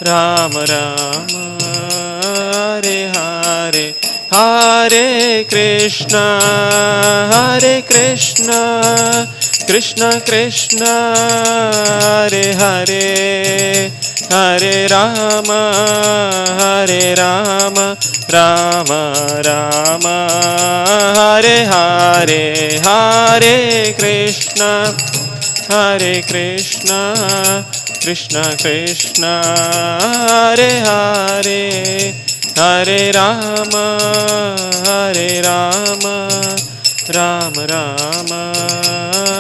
राम राम हरे हरे हरे कृष्ण कृष्ण कृष्ण हरे हरे हरे राम राम राम हरे हरे हरे कृष्ण कृष्ण कृष्ण हरे हरे हरे राम राम राम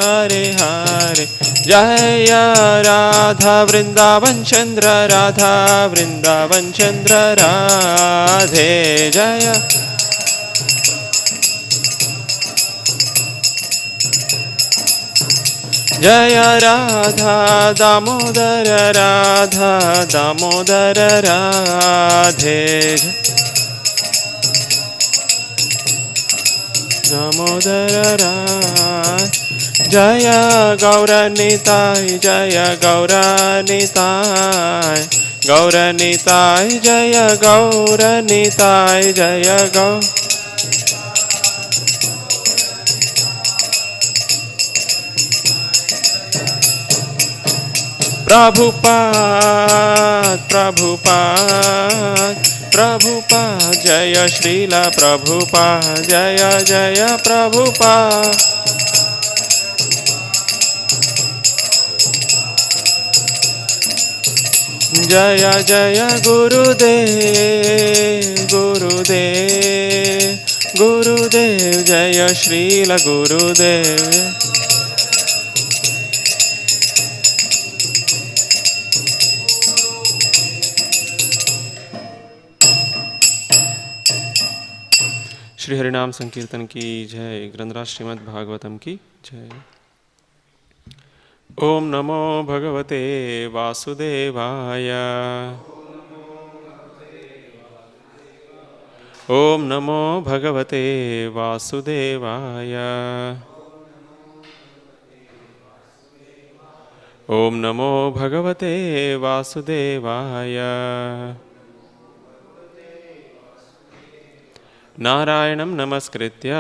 हरे हरे जय राधा वृंदावन चंद्र राधा वृंदावन चंद्र राधे जय जय राधा दामोदर राधा दामोदर राधे दामोदर राधे जय गौरनिताय जय गौरनिताय गौरनिताय जय गौरनिताय जय गौ प्रभुपाद प्रभुपाद प्रभुपाद जय श्रीला प्रभुपाद जय जय प्रभुपाद जय जय गुरुदेव गुरुदेव गुरुदेव जय श्रीला गुरुदेव श्री हरिनाम संकीर्तन की जय। ग्रंथराज श्रीमद् भागवतम की जय। ओम नमो भगवते वासुदेवाय ओम नमो भगवते वासुदेवाय ओम नमो भगवते वासुदेवाय नारायणं नमस्कृत्य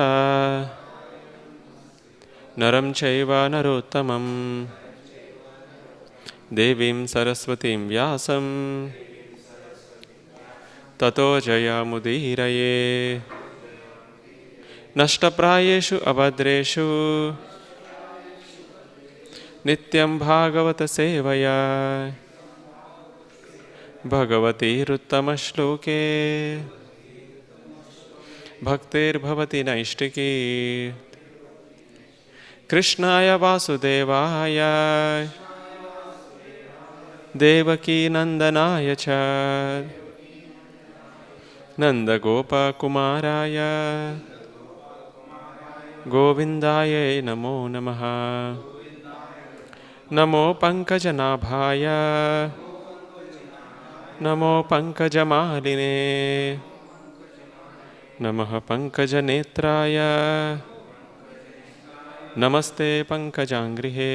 नरं चैव नरोत्तमं देवीं सरस्वतीं व्यासं ततो जयमुदीरये नष्टप्रायेषु अभद्रेषु नित्यं भागवत सेवया भगवतीरुत्तमश्लोके भक्तिर्भवति नैष्टिकी कृष्णाय वासुदेवाय देवकी नंदनाय च नंदगोपकुमाराय गोविंदाय नमो नमः। नमो पंकजनाभाय नमो पंकजमालिने नमः पंकजनेत्राय नमस्ते पंकजांग्रिहे।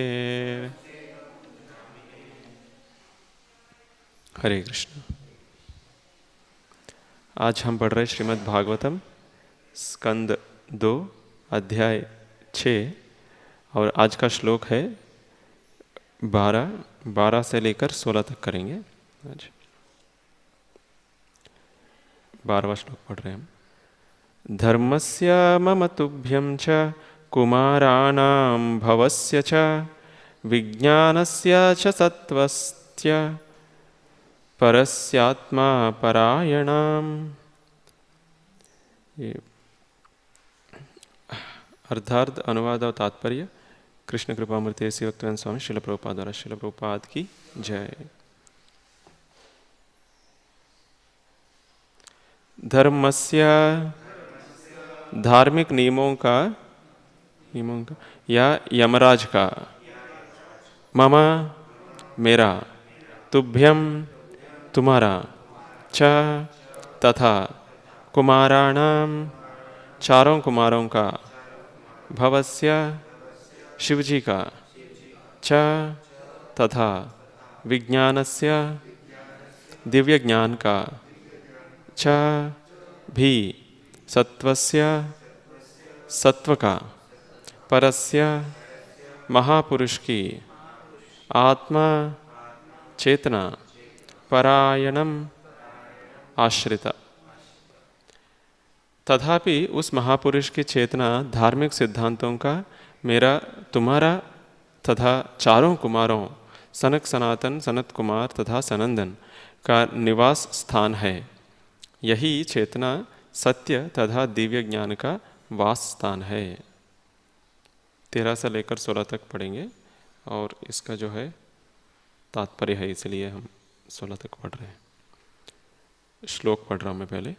हरे कृष्ण। आज हम पढ़ रहे श्रीमद् भागवतम स्कंद 2 अध्याय 6 और आज का श्लोक है 12 से लेकर 16 तक करेंगे। आज 12वां श्लोक पढ़ रहे हैं हम। धर्मस्य मम तुभ्यं च कुमाराणां भवस्य च विज्ञानस्य च सत्त्वस्य परस्यात्मा परायणाम्। अर्धार्ध अनुवाद और तात्पर्य कृष्ण कृपामूर्ति श्री भक्तिवेदांत स्वामी श्रील प्रभुपाद द्वारा। श्रील प्रभुपाद की जय। धर्मस्य धार्मिक नियमों का या यमराज का मम मेरा तुभ्यम तुम्हारा च तथा कुमाराणाम चारों कुमारों का भवस्य शिवजी का च तथा विज्ञानस्य दिव्य ज्ञान का, च भी सत्वस्य सत्व का, परस्य महापुरुष की, आत्मा चेतना, परायणम आश्रिता। तथापि उस महापुरुष की चेतना धार्मिक सिद्धांतों का मेरा, तुम्हारा तथा चारों कुमारों सनक सनातन, सनत कुमार तथा सनंदन का निवास स्थान है। यही चेतना सत्य तथा दिव्य ज्ञान का वास स्थान है। 13 से लेकर 16 तक पढ़ेंगे और इसका जो है तात्पर्य है, इसलिए हम 16 तक पढ़ रहे हैं। श्लोक पढ़ रहा हूँ मैं पहले।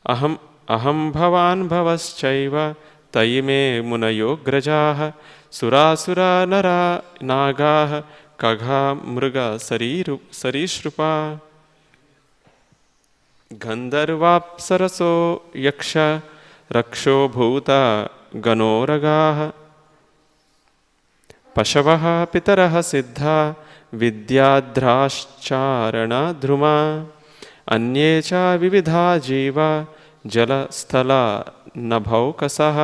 अहम अहम भवान भवश्चैव तयिमे मुनयोग्रजाः सुरासुरा नरा नागाः कघा मृगा सरीसृपा गंधर्वाप्सरसो यक्ष रक्षो भूता गणोरगाः पशवः पितरः सिद्धा विद्याध्राश्चारणध्रुमा अन्ये च विविधा जीवा जलस्थला नभौकसः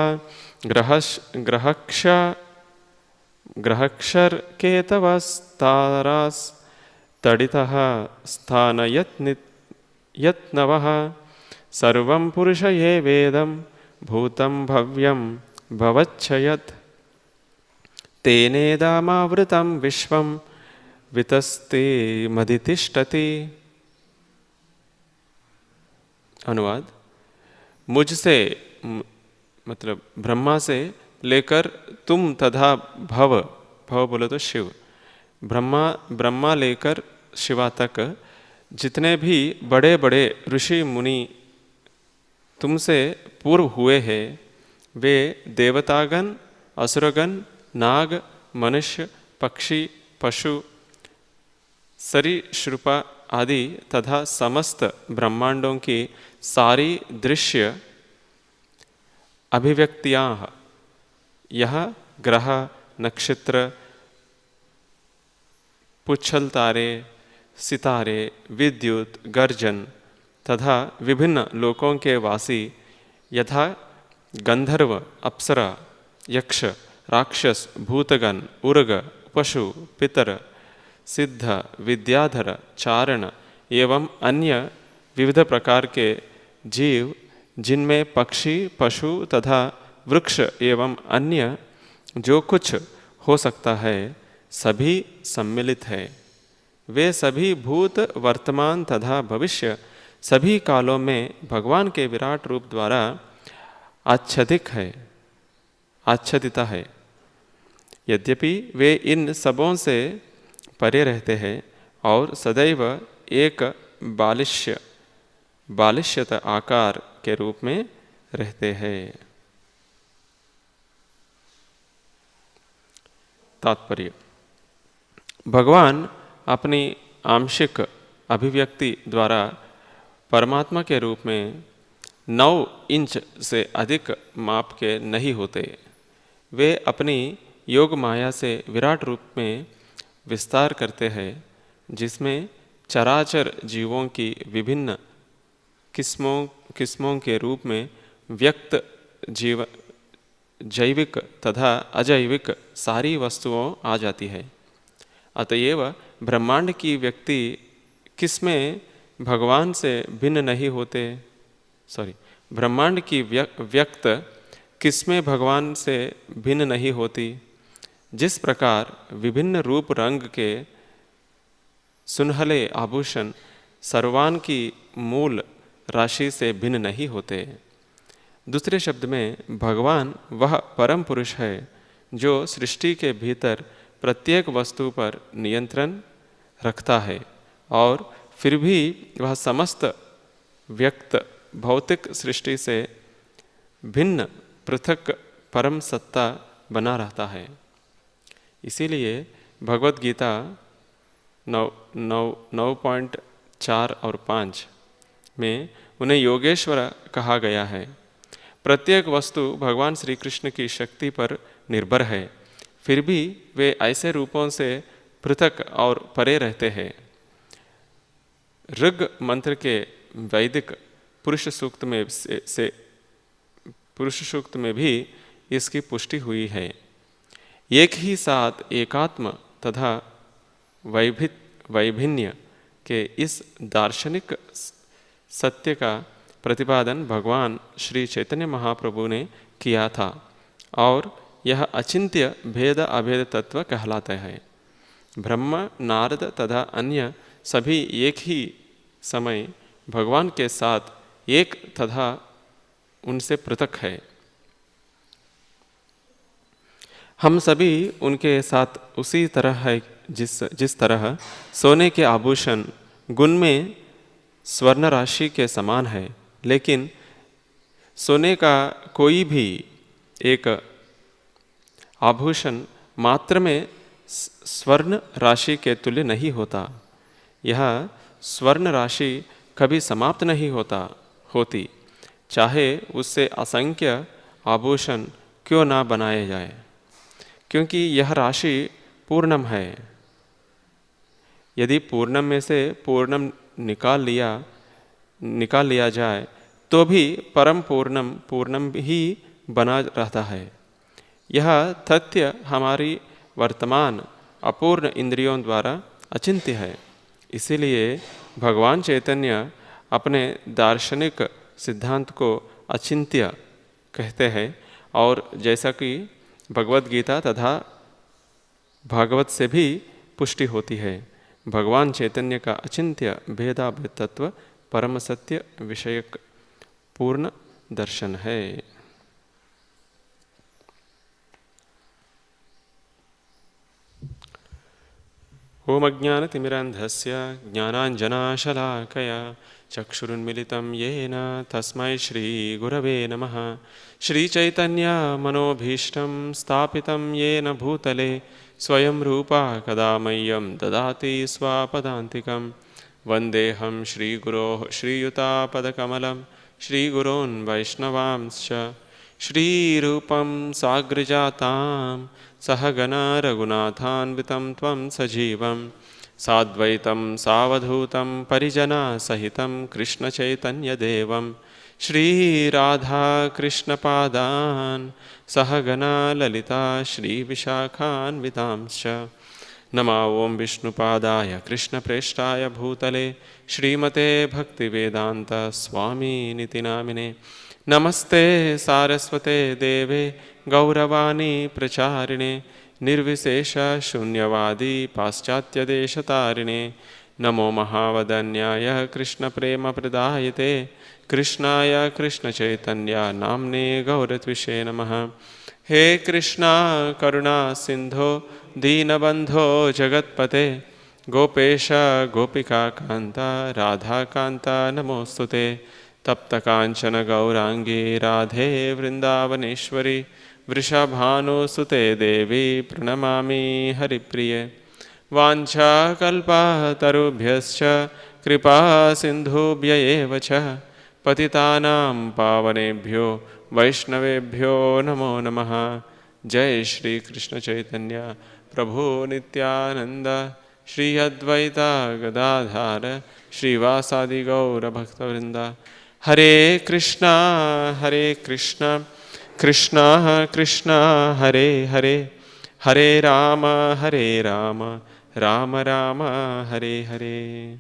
ग्रहक्षरकेतवस्तारास्तडितः स्थानयत्नवः सर्वं पुरुष ये वेदं भूतं भव्यं भवच्छयत् तेनेदमावृतं विश्वं वितस्ते मधितिष्ठति। अनुवाद। मुझसे मतलब ब्रह्मा से लेकर तुम तथा भव बोलो तो शिव, ब्रह्मा लेकर शिवा तक जितने भी बड़े बड़े ऋषि मुनि तुमसे पूर्व हुए हैं, वे देवतागण, असुरगण, नाग, मनुष्य, पक्षी, पशु, सरीसृप आदि तथा समस्त ब्रह्मांडों की सारी दृश्य अभिव्यक्तियाँ, यह ग्रह, नक्षत्र, पुच्छल तारे, सितारे, विद्युत, गर्जन तथा विभिन्न लोकों के वासी यथा गंधर्व, अप्सरा, यक्ष, राक्षस, भूतगण, उर्ग, पशु, पितर, सिद्ध, विद्याधर, चारण एवं अन्य विविध प्रकार के जीव, जिनमें पक्षी, पशु तथा वृक्ष एवं अन्य जो कुछ हो सकता है, सभी सम्मिलित है। वे सभी भूत, वर्तमान तथा भविष्य सभी कालों में भगवान के विराट रूप द्वारा आच्छादित है। यद्यपि वे इन सबों से परे रहते हैं और सदैव एक बालिश्यत आकार के रूप में रहते हैं। तात्पर्य। भगवान अपनी आंशिक अभिव्यक्ति द्वारा परमात्मा के रूप में 9 इंच से अधिक माप के नहीं होते। वे अपनी योग माया से विराट रूप में विस्तार करते हैं, जिसमें चराचर जीवों की विभिन्न किस्मों के रूप में व्यक्त जैविक तथा अजैविक सारी वस्तुओं आ जाती है। अतएव ब्रह्मांड की व्यक्ति किसमें भगवान से भिन्न नहीं होते, ब्रह्मांड की व्यक्त किसमें भगवान से भिन्न नहीं होती। जिस प्रकार विभिन्न रूप रंग के सुनहले आभूषण सर्वान की मूल राशि से भिन्न नहीं होते। दूसरे शब्द में भगवान वह परम पुरुष है जो सृष्टि के भीतर प्रत्येक वस्तु पर नियंत्रण रखता है और फिर भी वह समस्त व्यक्त भौतिक सृष्टि से भिन्न पृथक परम सत्ता बना रहता है। इसीलिए भगवत गीता 9.4 और 5 में उन्हें योगेश्वर कहा गया है। प्रत्येक वस्तु भगवान श्री कृष्ण की शक्ति पर निर्भर है, फिर भी वे ऐसे रूपों से पृथक और परे रहते हैं। ऋग मंत्र के वैदिक पुरुष सूक्त में पुरुष सूक्त में भी इसकी पुष्टि हुई है। एक ही साथ एकात्म तथा वैभिन्य के इस दार्शनिक सत्य का प्रतिपादन भगवान श्री चैतन्य महाप्रभु ने किया था और यह अचिंत्य भेद अभेद तत्व कहलाता है। ब्रह्मा, नारद तथा अन्य सभी एक ही समय भगवान के साथ एक तथा उनसे पृथक है। हम सभी उनके साथ उसी तरह है जिस तरह सोने के आभूषण गुण में स्वर्ण राशि के समान है, लेकिन सोने का कोई भी एक आभूषण मात्र में स्वर्ण राशि के तुल्य नहीं होता। यह स्वर्ण राशि कभी समाप्त नहीं होती, चाहे उससे असंख्य आभूषण क्यों ना बनाए जाए, क्योंकि यह राशि पूर्णम है। यदि पूर्णम में से पूर्णम निकाल लिया जाए तो भी परम पूर्णम ही बना रहता है। यह तथ्य हमारी वर्तमान अपूर्ण इंद्रियों द्वारा अचिंत्य है। इसीलिए भगवान चैतन्य अपने दार्शनिक सिद्धांत को अचिंत्य कहते हैं और जैसा कि भगवद गीता तथा भागवत से भी पुष्टि होती है, भगवान चैतन्य का अचिंत्य भेदाभेद तत्व परम सत्य विषयक पूर्ण दर्शन है। ओम अज्ञानतिमिरान्धस्य ज्ञानाञ्जनशलाकया चक्षुरुन्मिलितं येन तस्मै श्रीगुरवे नमः। श्रीचैतन्यमनोभीष्टं स्थापितं येन भूतले स्वयं रूपा कदा मह्यं ददाति स्वापदान्तिकं। वन्देऽहं श्रीगुरोः श्रीयुतापदकमलं श्रीगुरोन् वैष्णवांश्च श्रीरूपं साग्रजातां सहगना रघुनाथान्वितं त्वं सजीवं साद्वैतं सावधूतं परिजनसहितं कृष्णचैतन्यदेवं श्रीराधाकृष्णपादान् सहगना ललिता श्रीविशाखान्वितांश्च। नमो ॐ विष्णुपादाय कृष्णप्रेष्ठाय भूतले श्रीमते भक्तिवेदान्त स्वामिनिति नामिने। नमस्ते सारस्वते देवे गौरवाणी प्रचारिणे निर्विशेष शून्यवादी पाश्चात्यदेशतारिणे। नमो महावदन्याय कृष्णप्रेमप्रदायते कृष्णाय कृष्णचैतन्य नाम्ने गौरत्विषे नमः। हे कृष्णा करुणा सिंधो दीनबंधो जगत्पते गोपेश गोपिका कांता राधा कांता नमोस्तुते। तप्त कांचन गौरांगी राधे वृंदावनेश्वरी वृषभानुसुते देवी प्रणमामि हरिप्रिये। वाञ्छाकल्पतरुभ्यश्च कृपा सिन्धुभ्य एव च पतितानां पावनेभ्यो वैष्णवेभ्यो नमो नमः। जय श्री कृष्ण चैतन्य प्रभु नित्यानंद श्री अद्वैता गदाधार श्रीवासादि गौर भक्तवृंद। हरे कृष्णा कृष्णा कृष्णा हरे हरे हरे राम राम राम हरे हरे।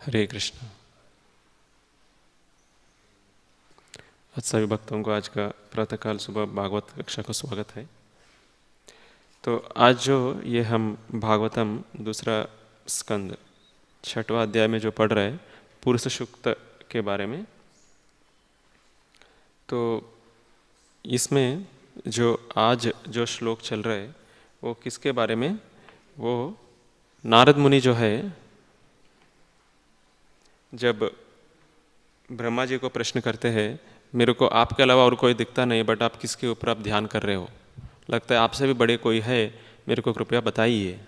हरे कृष्ण। आज सभी भक्तों को आज का प्रातःकाल सुबह भागवत कक्षा को स्वागत है। तो आज जो ये हम भागवतम दूसरा स्कंद 6वां अध्याय में जो पढ़ रहे हैं पुरुष सूक्त के बारे में, तो इसमें जो आज जो श्लोक चल रहा है वो किसके बारे में? वो नारद मुनि जो है, जब ब्रह्मा जी को प्रश्न करते हैं मेरे को आपके अलावा और कोई दिखता नहीं, बट आप किसके ऊपर आप ध्यान कर रहे हो, लगता है आपसे भी बड़े कोई है, मेरे को कृपया बताइए।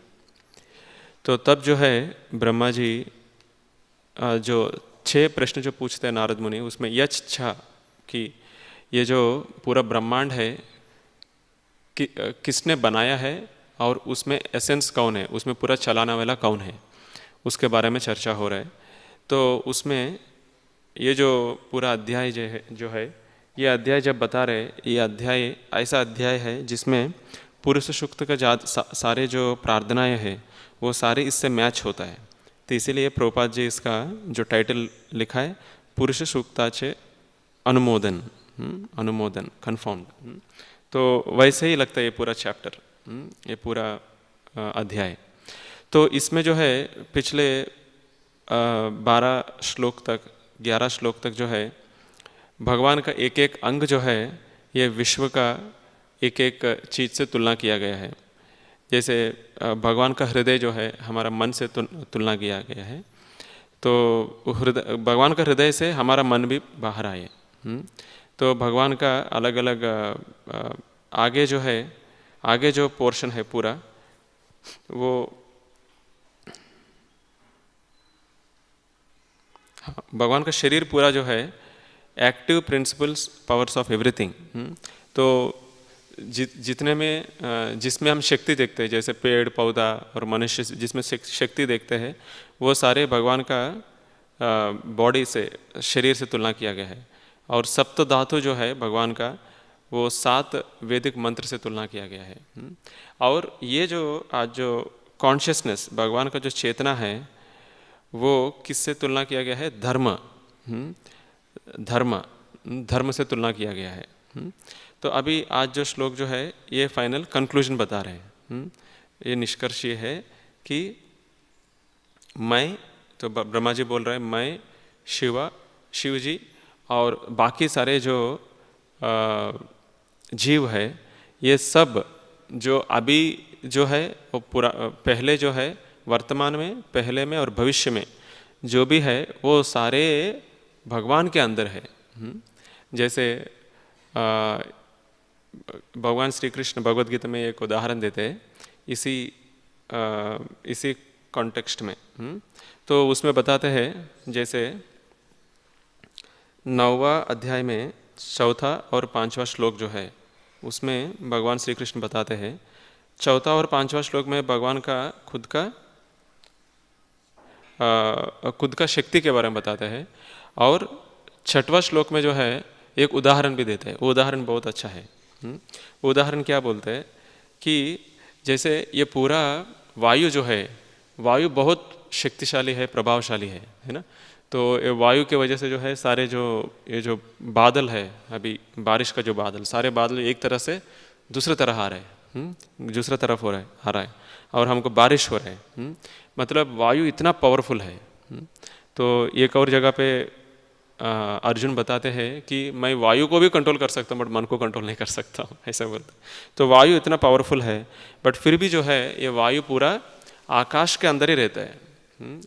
तो तब जो है ब्रह्मा जी जो 6 प्रश्न जो पूछते हैं नारद मुनि, उसमें यच्छ कि ये जो पूरा ब्रह्मांड है किसने बनाया है और उसमें एसेंस कौन है, उसमें पूरा चलाने वाला कौन है, उसके बारे में चर्चा हो रहा है। तो उसमें ये जो पूरा अध्याय जो है ये अध्याय जब बता रहे, ये अध्याय ऐसा अध्याय है जिसमें पुरुष सूक्त का सारे जो प्रार्थनाएं हैं वो सारे इससे मैच होता है। तो इसीलिए प्रभुपाद जी इसका जो टाइटल लिखा है पुरुष सूक्ताचे अनुमोदन, अनुमोदन कन्फर्म्ड। तो वैसे ही लगता है ये पूरा चैप्टर, ये पूरा अध्याय। तो इसमें जो है पिछले 12 श्लोक तक, 11 श्लोक तक जो है भगवान का एक एक अंग जो है ये विश्व का एक एक चीज़ से तुलना किया गया है। जैसे भगवान का हृदय जो है हमारा मन से तुलना किया गया है, तो हृदय, भगवान का हृदय से हमारा मन भी बाहर आए। तो भगवान का अलग अलग आगे जो है, आगे जो पोर्शन है पूरा वो भगवान का शरीर पूरा जो है active principles powers of everything. तो जितने में जिसमें हम शक्ति देखते हैं, जैसे पेड़ पौधा और मनुष्य जिसमें शक्ति देखते हैं, वो सारे भगवान का बॉडी से, शरीर से तुलना किया गया है। और सप्त धातु जो है भगवान का वो 7 वैदिक मंत्र से तुलना किया गया है। और ये जो आज जो कॉन्शियसनेस, भगवान का जो चेतना है वो किससे तुलना किया गया है? धर्म, धर्म से तुलना किया गया है। तो अभी आज जो श्लोक जो है ये फाइनल कंक्लूजन बता रहे हैं। ये निष्कर्ष ये है कि मैं, तो ब्रह्मा जी बोल रहे हैं मैं, शिव जी और बाकी सारे जो जीव है, ये सब जो अभी जो है वो पूरा पहले जो है वर्तमान में, पहले में और भविष्य में जो भी है वो सारे भगवान के अंदर है। जैसे भगवान श्री कृष्ण भगवद गीता में एक उदाहरण देते हैं इसी कॉन्टेक्स्ट में। तो उसमें बताते हैं, जैसे 9वां अध्याय में 4था और 5वां श्लोक जो है उसमें भगवान श्री कृष्ण बताते हैं, 4था और 5वां श्लोक में भगवान का खुद का शक्ति के बारे में बताते हैं। और 6वां श्लोक में जो है एक उदाहरण भी देते हैं। वो उदाहरण बहुत अच्छा है। वो उदाहरण क्या बोलते हैं कि जैसे ये पूरा वायु जो है, वायु बहुत शक्तिशाली है, प्रभावशाली है ना। तो ये वायु के वजह से जो है सारे ये जो बादल है, अभी बारिश का जो बादल, सारे बादल एक तरह से दूसरी तरह आ रहे हैं, दूसरा तरफ आ रहा है और हमको बारिश हो रहा है। मतलब वायु इतना पावरफुल है। तो एक और जगह पे अर्जुन बताते हैं कि मैं वायु को भी कंट्रोल कर सकता हूँ बट मन को कंट्रोल नहीं कर सकता हूँ, ऐसा बोलते। तो वायु इतना पावरफुल है बट फिर भी जो है ये वायु पूरा आकाश के अंदर ही रहता है।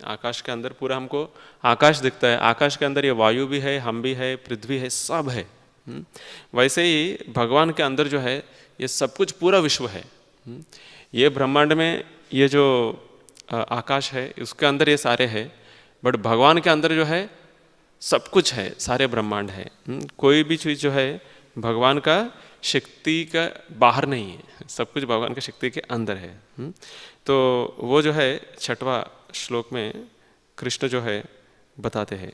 आकाश के अंदर पूरा हमको आकाश दिखता है, आकाश के अंदर ये वायु भी है, हम भी है, पृथ्वी है, सब है। वैसे ही भगवान के अंदर जो है ये सब कुछ पूरा विश्व है। ये ब्रह्मांड में ये जो आकाश है उसके अंदर ये सारे है, बट भगवान के अंदर जो है सब कुछ है, सारे ब्रह्मांड है। कोई भी चीज़ जो है भगवान का शक्ति का बाहर नहीं है, सब कुछ भगवान का शक्ति के अंदर है। तो वो जो है 6वां श्लोक में कृष्ण जो है बताते हैं।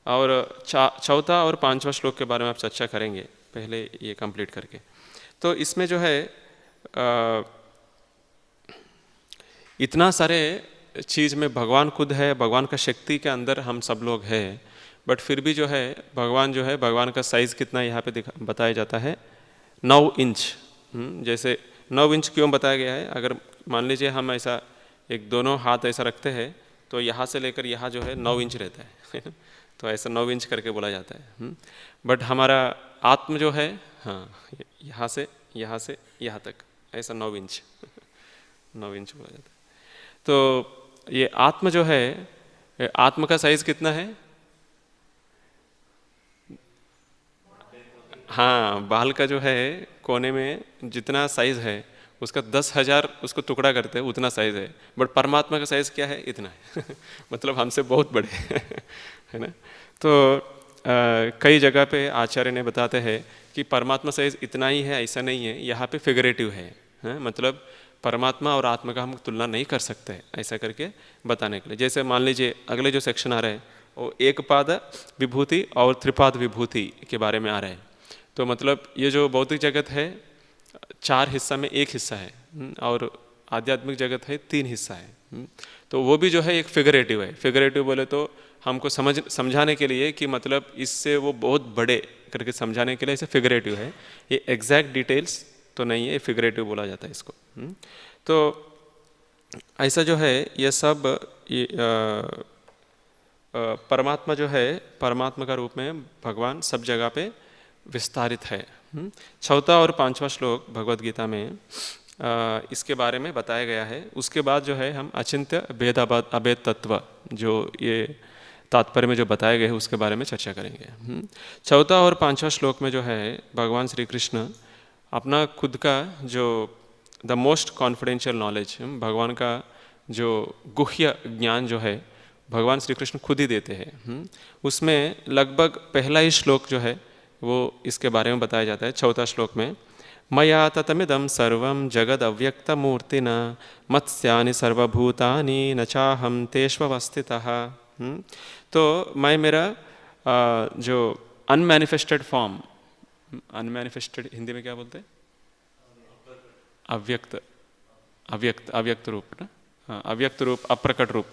और 4था और 5वां श्लोक के बारे में आप चर्चा करेंगे, पहले ये कंप्लीट करके। तो इसमें जो है इतना सारे चीज़ में भगवान खुद है, भगवान का शक्ति के अंदर हम सब लोग हैं, बट फिर भी जो है भगवान का साइज़ कितना यहाँ पे बताया जाता है 9 इंच। जैसे 9 इंच क्यों बताया गया है? अगर मान लीजिए हम ऐसा एक दोनों हाथ ऐसा रखते हैं तो यहाँ से लेकर यहाँ जो है 9 इंच रहता है तो ऐसा 9 इंच करके बोला जाता है। बट हमारा आत्म जो है, हाँ, यहाँ से यहाँ तक ऐसा 9 इंच 9 इंच बोला जाता है। तो ये आत्म जो है, आत्म का साइज कितना है? हाँ, बाल का जो है कोने में जितना साइज है उसका 10,000 उसको टुकड़ा करते हैं, उतना साइज है। बट परमात्मा का साइज क्या है? इतना है मतलब हमसे बहुत बड़े है ना। तो कई जगह पे आचार्य ने बताते हैं कि परमात्मा से इतना ही है ऐसा नहीं है, यहाँ पे फिगरेटिव है, मतलब परमात्मा और आत्मा का हम तुलना नहीं कर सकते ऐसा करके बताने के लिए। जैसे मान लीजिए अगले जो सेक्शन आ रहा है वो एक पाद विभूति और त्रिपाद विभूति के बारे में आ रहा है। तो मतलब ये जो भौतिक जगत है 4 हिस्सा में एक हिस्सा है, और आध्यात्मिक जगत है 3 हिस्सा है। तो वो भी जो है एक फिगरेटिव है। फिगरेटिव बोले तो हमको समझाने के लिए कि मतलब इससे वो बहुत बड़े करके समझाने के लिए इसे फिगरेटिव है। ये एग्जैक्ट डिटेल्स तो नहीं है, फिगरेटिव बोला जाता है इसको। तो ऐसा जो है ये सब ये परमात्मा जो है, परमात्मा का रूप में भगवान सब जगह पे विस्तारित है। चौथा और 5वां श्लोक भगवद गीता में इसके बारे में बताया गया है। उसके बाद जो है हम अचिंत्य भेद अभेद तत्व जो ये तात्पर्य में जो बताया गया है उसके बारे में चर्चा करेंगे। चौथा और 5वां श्लोक में जो है भगवान श्री कृष्ण अपना खुद का जो द मोस्ट कॉन्फिडेंशियल नॉलेज, भगवान का जो गुह्य ज्ञान जो है भगवान श्री कृष्ण खुद ही देते हैं। उसमें लगभग पहला ही श्लोक जो है वो इसके बारे में बताया जाता है। चौथा श्लोक में मया ततमिदं सर्वं जगद अव्यक्त मूर्तिना मत्स्यानि सर्वभूतानि न चाहम तेष्वस्थितः। तो मैं मेरा जो अनमैनिफेस्टेड फॉर्म, अनमैनिफेस्टेड हिंदी में क्या बोलते हैं? अव्यक्त, अव्यक्त, अव्यक्त रूप ना, हाँ, अव्यक्त रूप, अप्रकट रूप।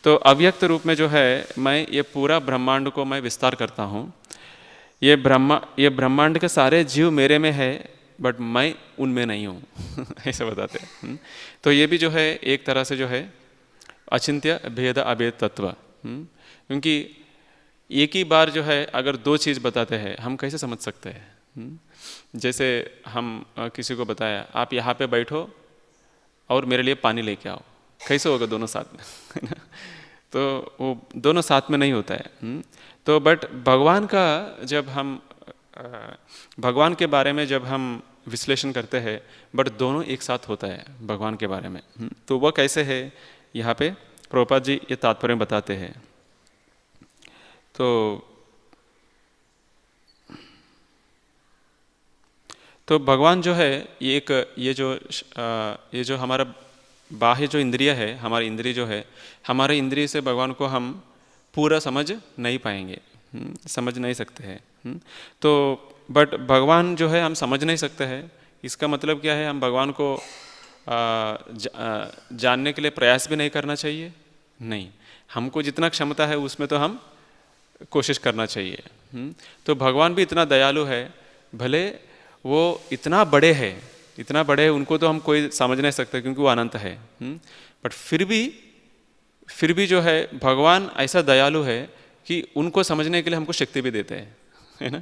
तो अव्यक्त रूप में जो है मैं ये पूरा ब्रह्मांड को मैं विस्तार करता हूँ। ये ब्रह्मांड के सारे जीव मेरे में है बट मैं उनमें नहीं हूँ ऐसा बताते हैं। तो ये भी जो है एक तरह से जो है अचिंत्य भेद अभेद तत्व। क्योंकि एक ही बार जो है अगर 2 चीज़ बताते हैं हम कैसे समझ सकते हैं? जैसे हम किसी को बताया आप यहाँ पे बैठो और मेरे लिए पानी लेके आओ, कैसे होगा दोनों साथ में? तो वो दोनों साथ में नहीं होता है। तो बट भगवान का जब हम भगवान के बारे में जब हम विश्लेषण करते हैं बट दोनों एक साथ होता है भगवान के बारे में। तो वह कैसे है यहाँ पे प्रभुपाद जी ये तात्पर्य बताते हैं। तो भगवान जो है ये जो हमारा बाह्य जो इंद्रिय है, हमारी इंद्रिय जो है, हमारे इंद्रिय से भगवान को हम पूरा समझ नहीं पाएंगे, समझ नहीं सकते हैं। तो बट भगवान जो है हम समझ नहीं सकते हैं। इसका मतलब क्या है? हम भगवान को जानने के लिए प्रयास भी नहीं करना चाहिए, नहीं, हमको जितना क्षमता है उसमें तो हम कोशिश करना चाहिए। तो भगवान भी इतना दयालु है, भले वो इतना बड़े है उनको तो हम कोई समझ नहीं सकते क्योंकि वो अनंत है। बट फिर भी जो है भगवान ऐसा दयालु है कि उनको समझने के लिए हमको शक्ति भी देते हैं, है ना।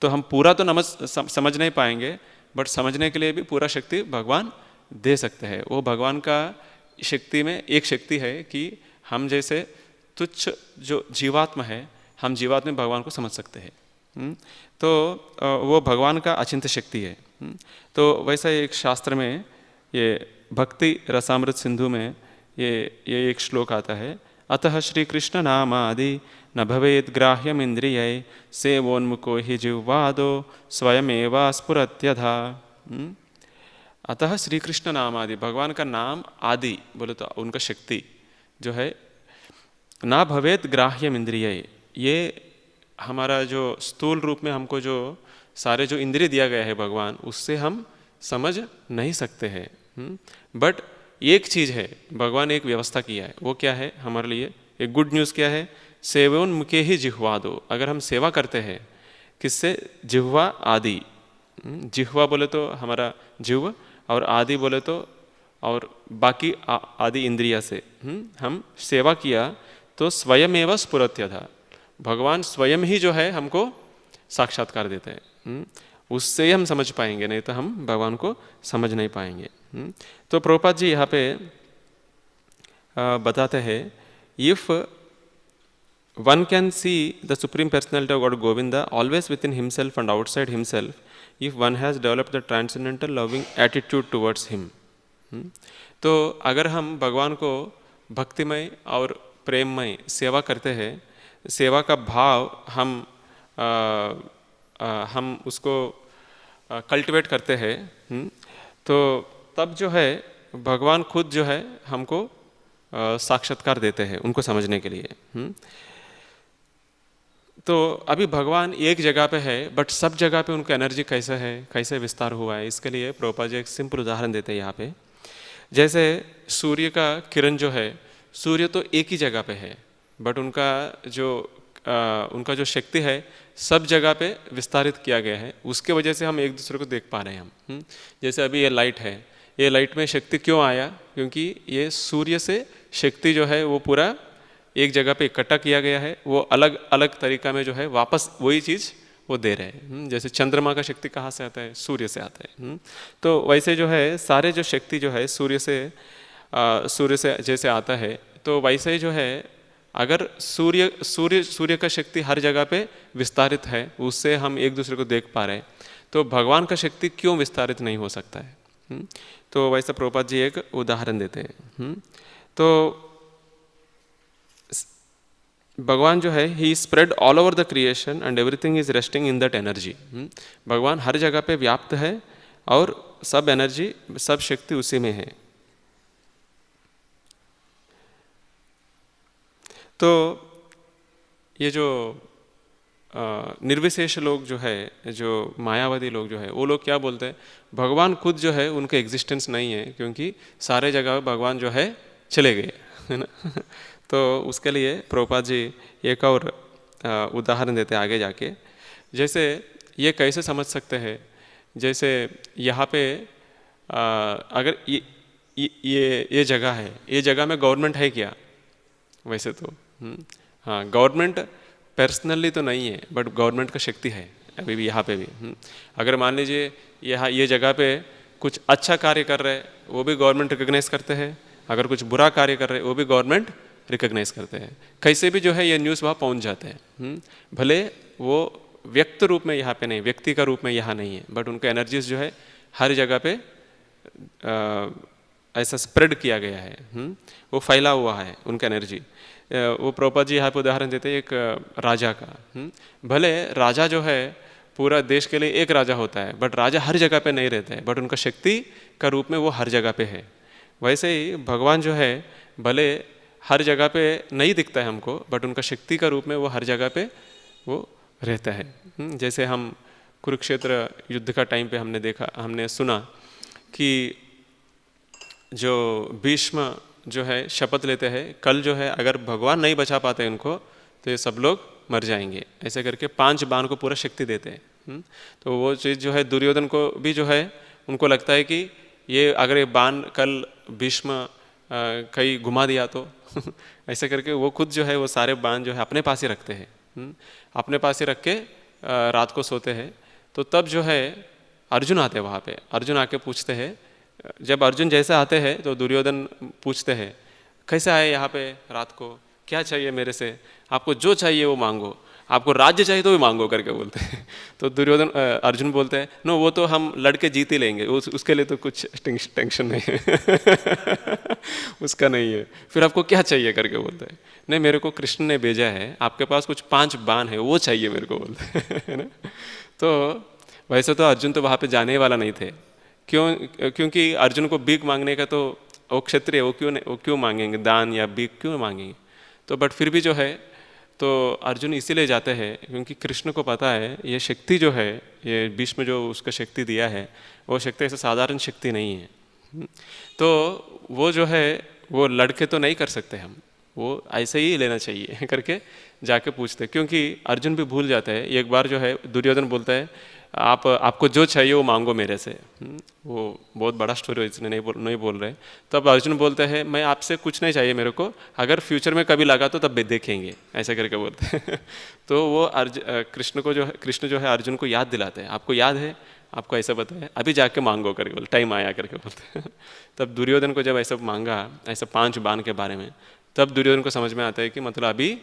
तो हम पूरा तो समझ नहीं पाएंगे बट समझने के लिए भी पूरा शक्ति भगवान दे सकते हैं। वो भगवान का शक्ति में एक शक्ति है कि हम जैसे तुच्छ जो जीवात्मा है, हम जीवात्मा भगवान को समझ सकते हैं। तो वो भगवान का अचिंत्य शक्ति है। तो वैसा एक शास्त्र में ये भक्ति रसामृत सिंधु में ये एक श्लोक आता है, अतः श्री कृष्ण नाम आदि न भवेद ग्राह्यम इंद्रिय सेवोन्मुखो हि जिह्वादो स्वयमेव स्फुरत्यधा। अतः श्री कृष्ण नाम आदि, भगवान का नाम आदि बोले तो उनका शक्ति जो है, ना भवेद ग्राह्यम इंद्रिय, ये हमारा जो स्थूल रूप में हमको जो सारे जो इंद्रिय दिया गया है भगवान, उससे हम समझ नहीं सकते हैं। बट एक चीज़ है, भगवान एक व्यवस्था किया है, वो क्या है हमारे लिए एक गुड न्यूज़ क्या है, सेवोन्मुखे ही जिह्वा दो। अगर हम सेवा करते हैं किससे? जिह्वा आदि, जिह्वा बोले तो हमारा जिह्व और आदि बोले तो और बाकी आदि इंद्रिया से हम सेवा किया तो स्वयमेव स्फुरत्यधा, भगवान स्वयं ही जो है हमको साक्षात्कार देते हैं। उससे ही हम समझ पाएंगे, नहीं तो हम भगवान को समझ नहीं पाएंगे। तो प्रभुपाद जी यहाँ पे बताते हैं, if one can see the supreme personality of God Govinda always with in himself and outside himself, if one has developed the transcendental loving attitude towards him. तो अगर हम भगवान को भक्तिमय और प्रेममय सेवा करते हैं सेवा का भाव हम उसको कल्टिवेट करते हैं, तो तब जो है भगवान खुद जो है हमको साक्षात्कार देते हैं उनको समझने के लिए। तो अभी भगवान एक जगह पे है, बट सब जगह पे उनका एनर्जी कैसे है, कैसे विस्तार हुआ है, इसके लिए प्रभुपाद जी एक सिंपल उदाहरण देते हैं यहाँ पे। जैसे सूर्य का किरण जो है, सूर्य तो एक ही जगह पे है, बट उनका जो शक्ति है सब जगह पे विस्तारित किया गया है। उसके वजह से हम एक दूसरे को देख पा रहे हैं हम। जैसे अभी ये लाइट है, ये लाइट में शक्ति क्यों आया? क्योंकि ये सूर्य से शक्ति जो है वो पूरा एक जगह पे इकट्ठा किया गया है, वो अलग अलग तरीका में जो है वापस वही चीज़ वो दे रहे हैं। जैसे चंद्रमा का शक्ति कहाँ से आता है? सूर्य से आता है। तो वैसे जो है सारे जो शक्ति जो है सूर्य से जैसे आता है, तो वैसे ही जो है अगर सूर्य का शक्ति हर जगह पे विस्तारित है, उससे हम एक दूसरे को देख पा रहे हैं, तो भगवान का शक्ति क्यों विस्तारित नहीं हो सकता है? तो वैसे प्रभुपाद जी एक उदाहरण देते हैं। तो भगवान जो है ही spread all over the creation and everything is resting in that energy. भगवान हर जगह पे व्याप्त है और सब एनर्जी, सब शक्ति उसी में है। तो ये जो निर्विशेष लोग जो है, जो मायावादी लोग जो है, वो लोग क्या बोलते हैं? भगवान खुद जो है उनके एग्जिस्टेंस नहीं है, क्योंकि सारे जगह भगवान जो है चले गए, है ना। तो उसके लिए प्रभुपाद जी एक और उदाहरण देते हैं आगे जाके। जैसे ये कैसे समझ सकते हैं? जैसे यहाँ पे अगर ये जगह है, ये जगह में गवर्नमेंट है क्या? वैसे तो हाँ, गवर्नमेंट पर्सनली तो नहीं है, बट गवर्नमेंट का शक्ति है अभी भी यहाँ पे भी। अगर मान लीजिए यहाँ ये जगह पे कुछ अच्छा कार्य कर रहे हैं, वो भी गवर्नमेंट रिकग्नाइज करते हैं। अगर कुछ बुरा कार्य कर रहे हैं, वो भी गवर्नमेंट रिकग्नाइज करते हैं। कैसे भी जो है ये न्यूज़ वहाँ पहुँच जाते हैं। भले वो व्यक्त रूप में यहाँ पे नहीं, व्यक्ति का रूप में यहाँ नहीं है, बट उनका एनर्जीज जो है हर जगह पे ऐसा स्प्रेड किया गया है। वो फैला हुआ है उनका एनर्जी। वो प्रभुपाद जी यहाँ पे उदाहरण देते हैं एक राजा का। भले राजा जो है पूरा देश के लिए एक राजा होता है, बट राजा हर जगह पे नहीं रहता है, बट उनका शक्ति का रूप में वो हर जगह पे है। वैसे ही भगवान जो है भले हर जगह पे नहीं दिखता है हमको, बट उनका शक्ति का रूप में वो हर जगह पे वो रहता है। जैसे हम कुरुक्षेत्र युद्ध का टाइम पे हमने सुना कि जो भीष्म जो है शपथ लेते हैं, कल जो है अगर भगवान नहीं बचा पाते इनको तो ये सब लोग मर जाएंगे, ऐसे करके 5 बाण को पूरा शक्ति देते हैं। तो वो चीज़ जो है दुर्योधन को भी जो है उनको लगता है कि ये अगर ये बाण कल भीष्म कहीं घुमा दिया तो ऐसे करके वो खुद जो है वो सारे बाण जो है अपने पास ही रखते हैं। अपने पास ही रख के रात को सोते हैं। तो तब जो है अर्जुन आते हैं वहाँ पे। अर्जुन आके पूछते हैं, जब अर्जुन जैसे आते हैं तो दुर्योधन पूछते हैं कैसे आए यहाँ पे रात को, क्या चाहिए मेरे से? आपको जो चाहिए वो मांगो, आपको राज्य चाहिए तो भी मांगो करके बोलते हैं। तो अर्जुन बोलते हैं नो, वो तो हम लड़के जीत ही लेंगे, उसके लिए तो कुछ टेंशन नहीं है उसका नहीं है। फिर आपको क्या चाहिए करके बोलते हैं, नहीं मेरे को कृष्ण ने भेजा है, आपके पास कुछ 5 बाण है वो चाहिए मेरे को बोलते हैं ना। तो वैसे तो अर्जुन तो वहाँ पे जाने वाला नहीं थे। क्योंकि अर्जुन को भीख मांगने का तो वो क्षत्रिय, वो क्यों मांगेंगे दान या भीख क्यों मांगेंगे? तो बट फिर भी जो है तो अर्जुन इसीलिए जाते हैं क्योंकि कृष्ण को पता है ये शक्ति जो है, ये भीष्म जो उसका शक्ति दिया है, वो शक्ति ऐसे साधारण शक्ति नहीं है। तो वो जो है वो लड़के तो नहीं कर सकते हम, वो ऐसे ही लेना चाहिए करके जाके पूछते। क्योंकि अर्जुन भी भूल जाता है। एक बार जो है दुर्योधन बोलता है आपको जो चाहिए वो मांगो मेरे से। वो बहुत बड़ा स्टोरी इसने नहीं बोल रहे। तब अर्जुन बोलते हैं मैं आपसे कुछ नहीं चाहिए मेरे को, अगर फ्यूचर में कभी लगा तो तब देखेंगे, ऐसा करके बोलते हैं। तो वो कृष्ण जो है अर्जुन को याद दिलाते हैं, आपको याद है, आपको ऐसा बताया, अभी जाके मांगो करके बोल, टाइम आया करके बोलते हैं। तब दुर्योधन को जब ऐसा मांगा, ऐसा 5 बाण के बारे में, तब दुर्योधन को समझ में आता है कि मतलब अभी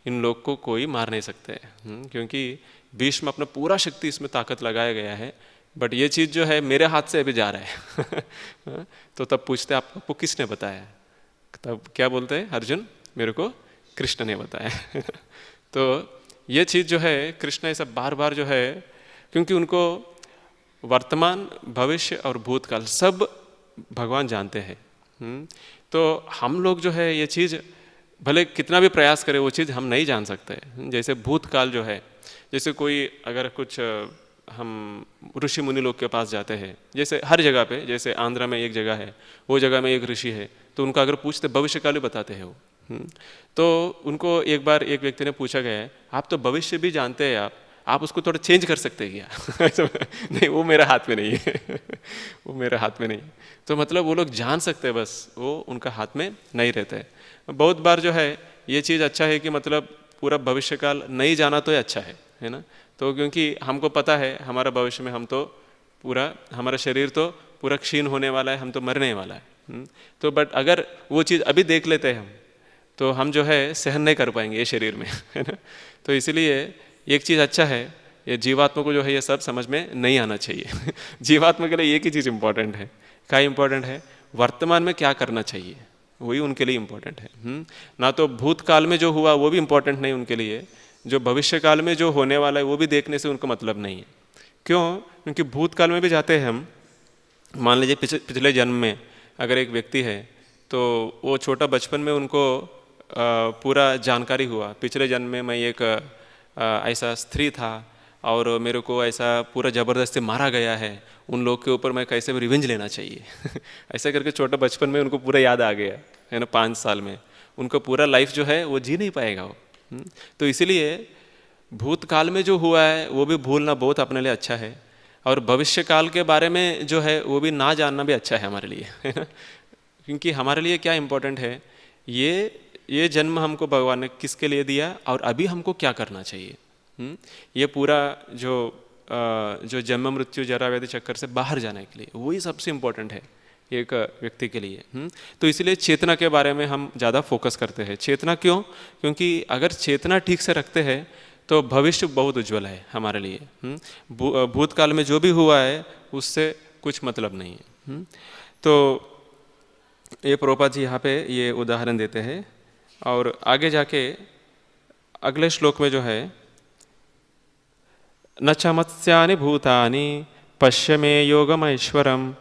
इन लोग को कोई मार नहीं सकते, क्योंकि भीष्म अपना पूरा शक्ति इसमें ताकत लगाया गया है, बट ये चीज़ जो है मेरे हाथ से अभी जा रहा है। तो तब पूछते आपको किसने बताया? तब क्या बोलते हैं अर्जुन, मेरे को कृष्ण ने बताया। तो ये चीज़ जो है कृष्ण ऐसा बार बार जो है, क्योंकि उनको वर्तमान, भविष्य और भूतकाल सब भगवान जानते हैं। तो हम लोग जो है ये चीज़ भले कितना भी प्रयास करें वो चीज़ हम नहीं जान सकते। जैसे भूतकाल जो है, जैसे कोई अगर कुछ हम ऋषि मुनि लोग के पास जाते हैं, जैसे हर जगह पे, जैसे आंध्रा में एक जगह है, वो जगह में एक ऋषि है, तो उनका अगर पूछते भविष्यकाल भी बताते हैं वो। तो उनको एक बार एक व्यक्ति ने पूछा गया है, आप तो भविष्य भी जानते हैं, आप उसको थोड़ा चेंज कर सकते हैं क्या? नहीं, वो मेरे हाथ में नहीं है। वो मेरे हाथ में नहीं। तो मतलब वो लोग जान सकते हैं, बस वो उनका हाथ में नहीं रहता है। बहुत बार जो है ये चीज़ अच्छा है कि मतलब पूरा भविष्यकाल नहीं जाना तो अच्छा है ना। तो क्योंकि हमको पता है हमारा भविष्य में हम तो पूरा, हमारा शरीर तो पूरा क्षीण होने वाला है, हम तो मरने वाला है। तो बट अगर वो चीज़ अभी देख लेते हैं हम, तो हम जो है सहन नहीं कर पाएंगे ये शरीर में, है ना। तो इसीलिए एक चीज़ अच्छा है, ये जीवात्मा को जो है ये सब समझ में नहीं आना चाहिए। जीवात्मा के लिए एक ही चीज़ इम्पोर्टेंट है। क्या इम्पोर्टेंट है? वर्तमान में क्या करना चाहिए, वही उनके लिए इम्पोर्टेंट है। ना तो भूतकाल में जो हुआ वो भी इम्पोर्टेंट नहीं उनके लिए, जो भविष्य काल में जो होने वाला है वो भी देखने से उनको मतलब नहीं है। क्यों? क्योंकि भूतकाल में भी जाते हैं हम। मान लीजिए पिछले जन्म में अगर एक व्यक्ति है, तो वो छोटा बचपन में उनको पूरा जानकारी हुआ, पिछले जन्म में मैं एक ऐसा स्त्री था और मेरे को ऐसा पूरा ज़बरदस्ती मारा गया है, उन लोग के ऊपर मैं कैसे रिवेंज लेना चाहिए। ऐसा करके छोटा बचपन में उनको पूरा याद आ गया है ना। 5 साल में उनको पूरा लाइफ जो है वो जी नहीं पाएगा वो। तो इसीलिए भूतकाल में जो हुआ है वो भी भूलना बहुत अपने लिए अच्छा है, और भविष्य काल के बारे में जो है वो भी ना जानना भी अच्छा है हमारे लिए, है ना। क्योंकि हमारे लिए क्या इम्पोर्टेंट है, ये जन्म हमको भगवान ने किसके लिए दिया और अभी हमको क्या करना चाहिए। ये पूरा जो जन्म मृत्यु जरा व्याधि चक्कर से बाहर जाने के लिए वही सबसे इम्पोर्टेंट है एक व्यक्ति के लिए। तो इसलिए चेतना के बारे में हम ज़्यादा फोकस करते हैं। चेतना क्यों? क्योंकि अगर चेतना ठीक से रखते हैं तो भविष्य बहुत उज्जवल है हमारे लिए। भूतकाल में जो भी हुआ है उससे कुछ मतलब नहीं है। तो ये प्रभुपाद जी यहाँ पे ये उदाहरण देते हैं, और आगे जाके अगले श्लोक में जो है, न च मत्स्यानि भूतानि पश्य मे योगमैश्वरम्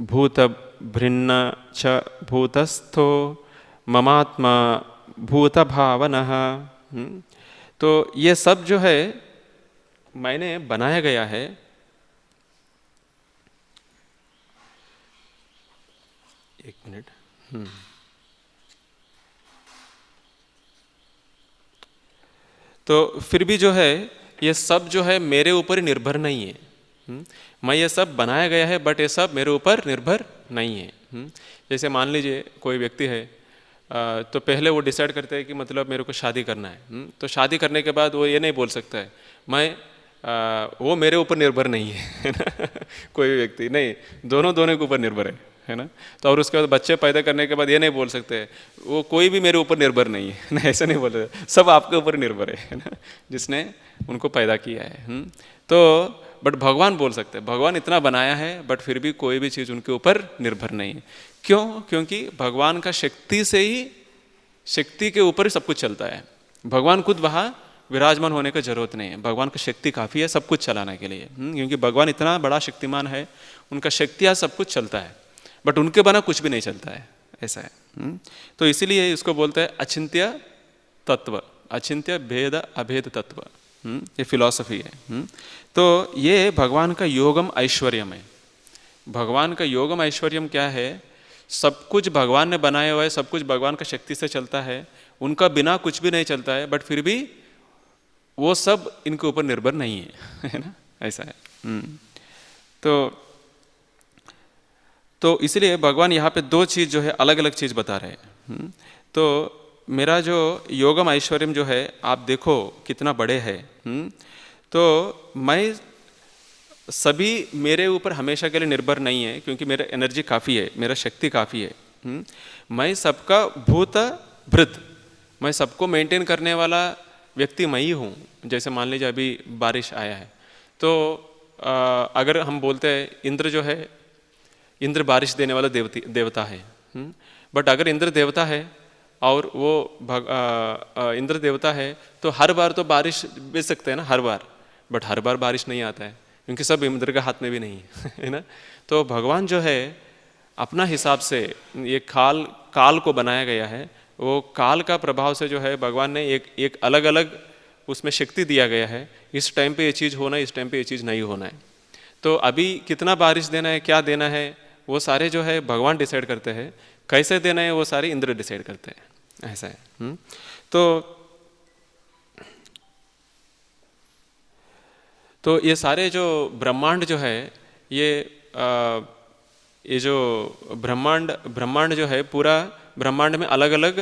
भूतभृन्न च भूतस्थो ममात्मा भूतभावनः। तो ये सब जो है मैंने बनाया गया है। एक मिनट। तो फिर भी जो है ये सब जो है मेरे ऊपर निर्भर नहीं है। मैं ये सब बनाया गया है बट ये सब मेरे ऊपर निर्भर नहीं है। जैसे मान लीजिए कोई व्यक्ति है, तो पहले वो डिसाइड करते हैं कि मतलब मेरे को शादी करना है। तो शादी करने के बाद वो ये नहीं बोल सकता है मैं वो मेरे ऊपर निर्भर नहीं है ना। कोई भी व्यक्ति नहीं, दोनों के ऊपर निर्भर है ना। तो और उसके बाद बच्चे पैदा करने के बाद ये नहीं बोल सकते वो कोई भी मेरे ऊपर निर्भर नहीं है ना, ऐसा नहीं बोल सकते, सब आपके ऊपर निर्भर है ना, जिसने उनको पैदा किया है। तो बट भगवान बोल सकते हैं, भगवान इतना बनाया है बट फिर भी कोई भी चीज़ उनके ऊपर निर्भर नहीं है। क्यों? क्योंकि भगवान का शक्ति से ही, शक्ति के ऊपर ही सब कुछ चलता है। भगवान खुद वहाँ विराजमान होने की जरूरत नहीं है, भगवान का शक्ति काफ़ी है सब कुछ चलाने के लिए। क्योंकि भगवान इतना बड़ा शक्तिमान है, उनका शक्तियाँ सब कुछ चलता है, बट उनके बिना कुछ भी नहीं चलता है, ऐसा है। तो इसीलिए इसको बोलते हैं अचिंत्य तत्व, अचिंत्य भेद अभेद तत्व। ये फिलॉसफी है। तो ये भगवान का योगम ऐश्वर्यम है। भगवान का योगम ऐश्वर्यम क्या है? सब कुछ भगवान ने बनाया हुआ है, सब कुछ भगवान का शक्ति से चलता है, उनका बिना कुछ भी नहीं चलता है, बट फिर भी वो सब इनके ऊपर निर्भर नहीं है ना, ऐसा है। तो इसलिए भगवान यहाँ पे दो चीज़ जो है अलग अलग चीज़ बता रहे हैं। तो मेरा जो योगम ऐश्वर्यम जो है आप देखो कितना बड़े है। तो मैं सभी मेरे ऊपर हमेशा के लिए निर्भर नहीं है, क्योंकि मेरा एनर्जी काफ़ी है, मेरा शक्ति काफ़ी है। मैं सबका भूत भृत, मैं सबको मेंटेन करने वाला व्यक्ति मैं ही हूँ। जैसे मान लीजिए अभी बारिश आया है, तो अगर हम बोलते हैं इंद्र जो है, इंद्र बारिश देने वाला देवता है। बट अगर इंद्र देवता है और वो इंद्र देवता है, तो हर बार तो बारिश भेज सकते हैं ना, हर बार, बट हर बार बारिश नहीं आता है, क्योंकि सब इंद्र के हाथ में भी नहीं है ना। तो भगवान जो है अपना हिसाब से ये काल को बनाया गया है, वो काल का प्रभाव से जो है भगवान ने एक अलग अलग उसमें शक्ति दिया गया है, इस टाइम पे ये चीज़ होना है, इस टाइम पे ये चीज़ नहीं होना है। तो अभी कितना बारिश देना है, क्या देना है, वो सारे जो है भगवान डिसाइड करते हैं, कैसे देना है वो सारे इंद्र डिसाइड करते हैं, ऐसा है। तो ये सारे जो ब्रह्मांड जो है, ये जो ब्रह्मांड जो है, पूरा ब्रह्मांड में अलग अलग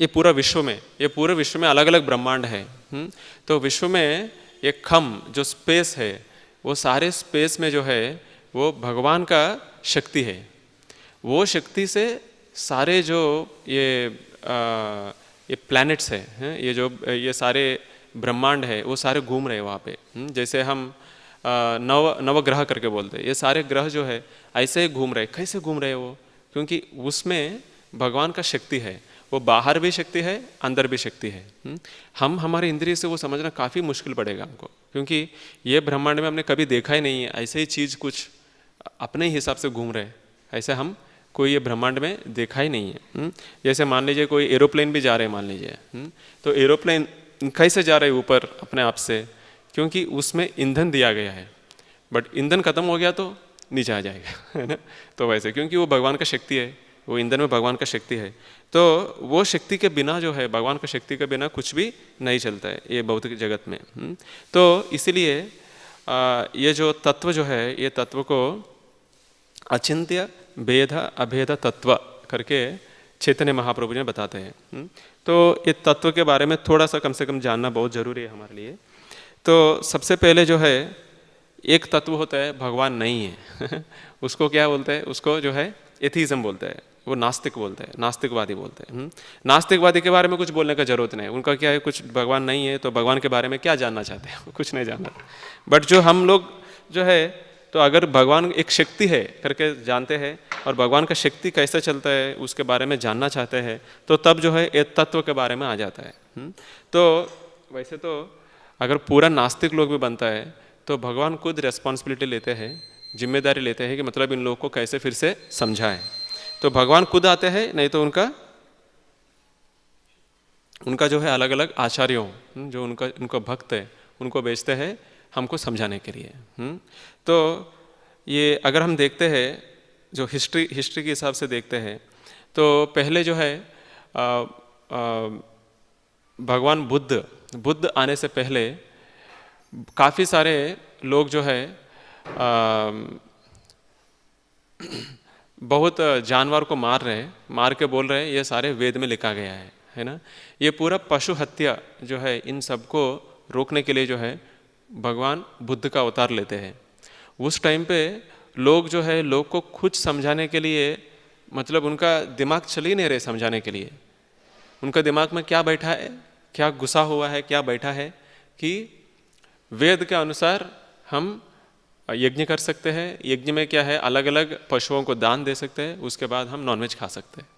ये पूरे विश्व में अलग अलग ब्रह्मांड है। तो विश्व में एक जो स्पेस है, वो सारे स्पेस में जो है वो भगवान का शक्ति है। वो शक्ति से सारे जो ये प्लैनेट्स है, ये सारे ब्रह्मांड है, वो सारे घूम रहे हैं वहाँ पे। जैसे हम नवग्रह करके बोलते हैं, ये सारे ग्रह जो है ऐसे ही घूम रहे। कैसे घूम रहे वो? क्योंकि उसमें भगवान का शक्ति है, वो बाहर भी शक्ति है, अंदर भी शक्ति है। हम हमारे इंद्रिय से वो समझना काफ़ी मुश्किल पड़ेगा हमको, क्योंकि ये ब्रह्मांड में हमने कभी देखा ही नहीं है, ऐसे ही चीज़ कुछ अपने हिसाब से घूम रहे, ऐसे हम कोई ये ब्रह्मांड में देखा ही नहीं है। जैसे मान लीजिए कोई एरोप्लेन भी जा रहे हैं, मान लीजिए, तो एरोप्लेन कैसे जा रहे हैं ऊपर अपने आप से? क्योंकि उसमें ईंधन दिया गया है, बट ईंधन खत्म हो गया तो नीचे आ जाएगा, है ना। तो वैसे क्योंकि वो भगवान का शक्ति है, वो ईंधन में भगवान का शक्ति है, तो वो शक्ति के बिना जो है, भगवान का शक्ति के बिना कुछ भी नहीं चलता है ये भौतिक जगत में। तो इसीलिए ये जो तत्व जो है, ये तत्व को अचिंत्य भेद अभेद तत्व करके चैतन्य महाप्रभु ने बताते हैं। तो ये तत्व के बारे में थोड़ा सा कम से कम जानना बहुत ज़रूरी है हमारे लिए। तो सबसे पहले जो है एक तत्व होता है, भगवान नहीं है उसको क्या बोलते हैं? उसको जो है एथीज़म बोलते हैं, वो नास्तिक बोलते हैं, नास्तिकवादी बोलते हैं। नास्तिकवादी के बारे में कुछ बोलने का जरूरत नहीं, उनका क्या है, कुछ भगवान नहीं है तो भगवान के बारे में क्या जानना चाहते हैं, कुछ नहीं जानना। बट जो हम लोग जो है, तो अगर भगवान एक शक्ति है करके जानते हैं और भगवान का शक्ति कैसे चलता है उसके बारे में जानना चाहते हैं, तो तब जो है एक तत्व के बारे में आ जाता है। तो वैसे तो अगर पूरा नास्तिक लोग भी बनता है तो भगवान खुद रिस्पॉन्सिबिलिटी लेते हैं, जिम्मेदारी लेते हैं कि मतलब इन लोगों को कैसे फिर से समझाएं। तो भगवान खुद आते हैं, नहीं तो उनका जो है अलग अलग आचार्यों, जो उनका भक्त है, उनको भेजते हैं हमको समझाने के लिए। तो ये अगर हम देखते हैं, जो हिस्ट्री के हिसाब से देखते हैं, तो पहले जो है भगवान बुद्ध आने से पहले काफ़ी सारे लोग जो है बहुत जानवर को मार के बोल रहे हैं, ये सारे वेद में लिखा गया है ना। ये पूरा पशु हत्या जो है, इन सबको रोकने के लिए जो है भगवान बुद्ध का अवतार लेते हैं। उस टाइम पे लोग जो है, लोग को कुछ समझाने के लिए, मतलब उनका दिमाग चल ही नहीं रहे समझाने के लिए। उनका दिमाग में क्या बैठा है, क्या घुसा हुआ है, क्या बैठा है कि वेद के अनुसार हम यज्ञ कर सकते हैं, यज्ञ में क्या है, अलग अलग पशुओं को दान दे सकते हैं, उसके बाद हम नॉनवेज खा सकते हैं,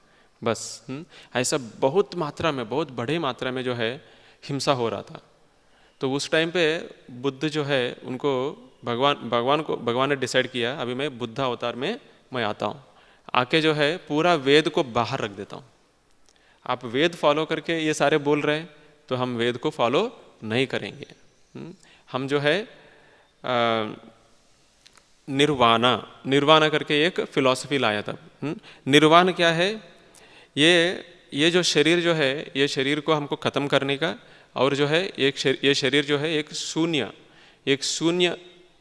बस। ऐसा बहुत मात्रा में, बहुत बड़े मात्रा में जो है हिंसा हो रहा था। तो उस टाइम पे बुद्ध जो है, उनको भगवान ने डिसाइड किया, अभी मैं बुद्ध अवतार में मैं आता हूँ, आके जो है पूरा वेद को बाहर रख देता हूँ। आप वेद फॉलो करके ये सारे बोल रहे हैं, तो हम वेद को फॉलो नहीं करेंगे। हम जो है निर्वाणा करके एक फिलॉसफी लाया था। निर्वाण क्या है? ये जो शरीर जो है, ये शरीर को हमको ख़त्म करने का, और जो है ये शरीर जो है एक शून्य